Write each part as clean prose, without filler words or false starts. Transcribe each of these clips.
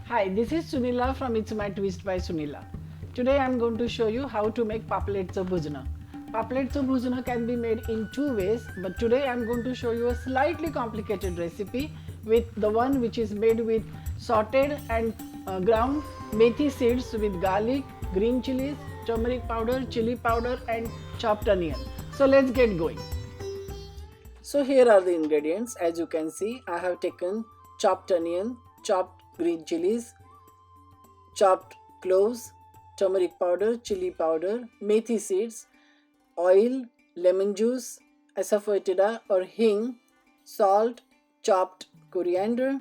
Hi, this is Sunila from It's My Twist by Sunila. Today I am going to show you how to make papaletzo bhujna. Papaletzo bhujna can be made in two ways, but today I am going to show you a slightly complicated recipe with the one which is made with sauteed and ground methi seeds with garlic, green chilies, turmeric powder, chili powder and chopped onion. So let's get going. So here are the ingredients. As you can see, I have taken chopped onion, chopped green chilies, chopped cloves, turmeric powder, chili powder, methi seeds, oil, lemon juice, asafoetida or hing, salt, chopped coriander,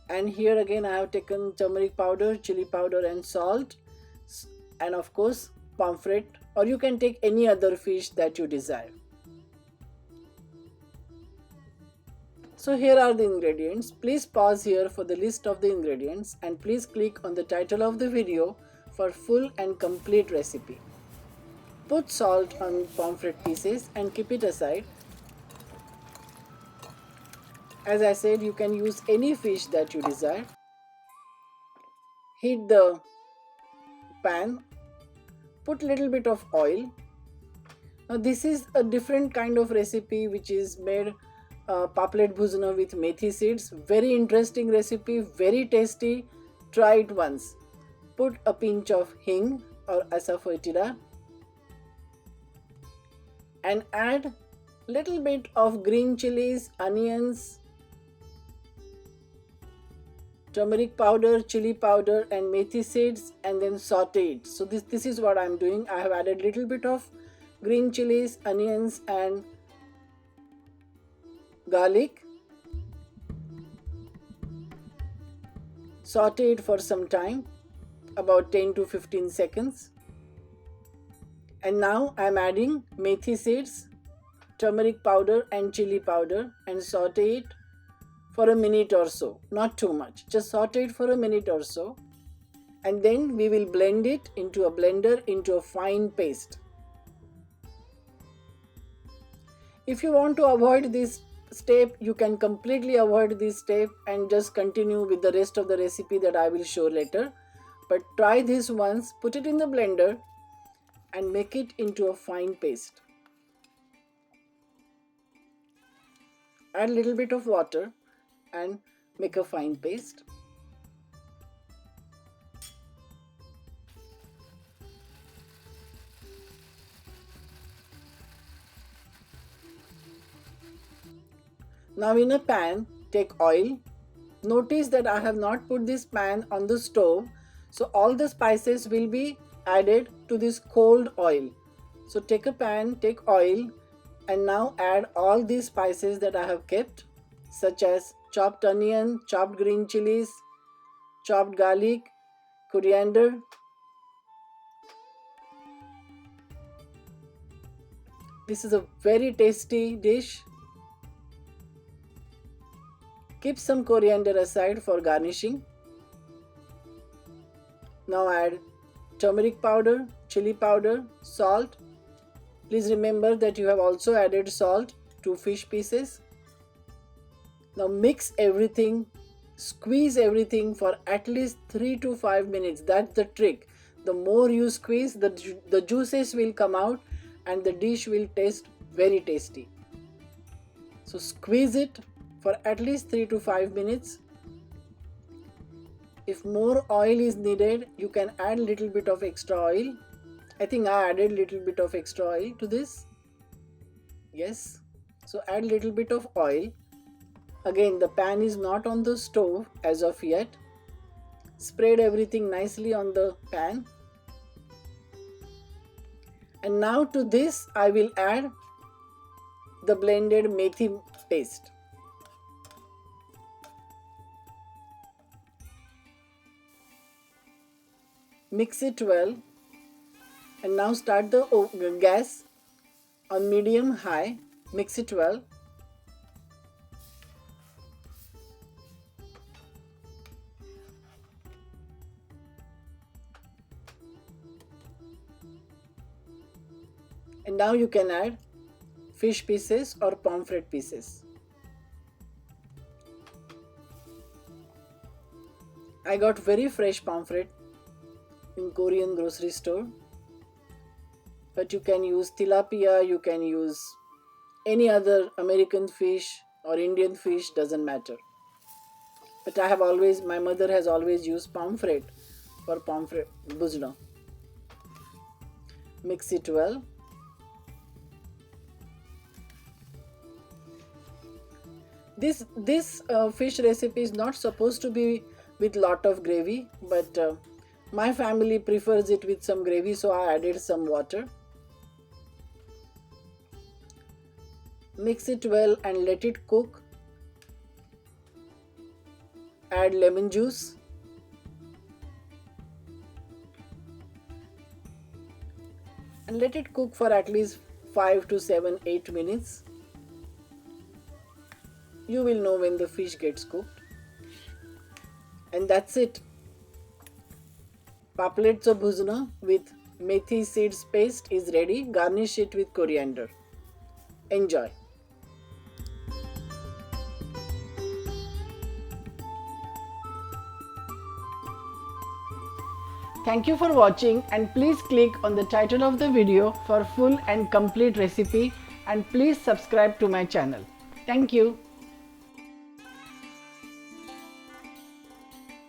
and here again I have taken turmeric powder, chili powder and salt, and of course pomfret, or you can take any other fish that you desire. So here are the ingredients. Please pause here for the list of the ingredients and please click on the title of the video for full and complete recipe. Put salt on pomfret pieces and keep it aside. As I said, you can use any fish that you desire. Heat the pan. Put little bit of oil. Now this is a different kind of recipe which is made papalet bhujna with methi seeds. Very interesting recipe, very tasty. Try it once. Put a pinch of hing or asafoetida and add little bit of green chilies, onions, turmeric powder, chili powder and methi seeds and then saute it. So this is what I am doing. I have added little bit of green chilies, onions and garlic. Saute it for some time, about 10 to 15 seconds. And now I am adding methi seeds, turmeric powder and chili powder and saute it for a minute or so. Not too much, just saute it for a minute or so. And then we will blend it into a blender into a fine paste. If you want to avoid this step, you can completely avoid this step and just continue with the rest of the recipe that I will show later. But try this once, put it in the blender and make it into a fine paste. Add a little bit of water and make a fine paste. Now in a pan, take oil. Notice that I have not put this pan on the stove, so all the spices will be added to this cold oil. So take a pan, take oil and now add all these spices that I have kept, such as chopped onion, chopped green chilies, chopped garlic, coriander. This is a very tasty dish. Keep some coriander aside for garnishing. Now add turmeric powder, chili powder, salt. Please remember that you have also added salt to fish pieces. Now mix everything, squeeze everything for at least 3 to 5 minutes. That's the trick. The more you squeeze, the juices will come out and the dish will taste very tasty. So squeeze it for at least 3 to 5 minutes. If more oil is needed, you can add little bit of extra oil. I think I added little bit of extra oil to this. Yes. So add little bit of oil. Again, the pan is not on the stove as of yet. Spread everything nicely on the pan. And now to this I will add the blended methi paste. Mix it well and now start the gas on medium high. Mix it well. And now you can add fish pieces or pomfret pieces. I got very fresh pomfret in Korean grocery store. But you can use tilapia, you can use any other American fish or Indian fish, doesn't matter. But my mother has always used pomfret for pomfret bhujna. Mix it well. This fish recipe is not supposed to be with lot of gravy, but my family prefers it with some gravy, so I added some water. Mix it well and let it cook. Add lemon juice. And let it cook for at least 5 to 7, 8 minutes. You will know when the fish gets cooked. And that's it. Papaletso bhujna with methi seeds paste is ready. Garnish it with coriander. Enjoy. Thank you for watching, and please click on the title of the video for full and complete recipe, and please subscribe to my channel. Thank you.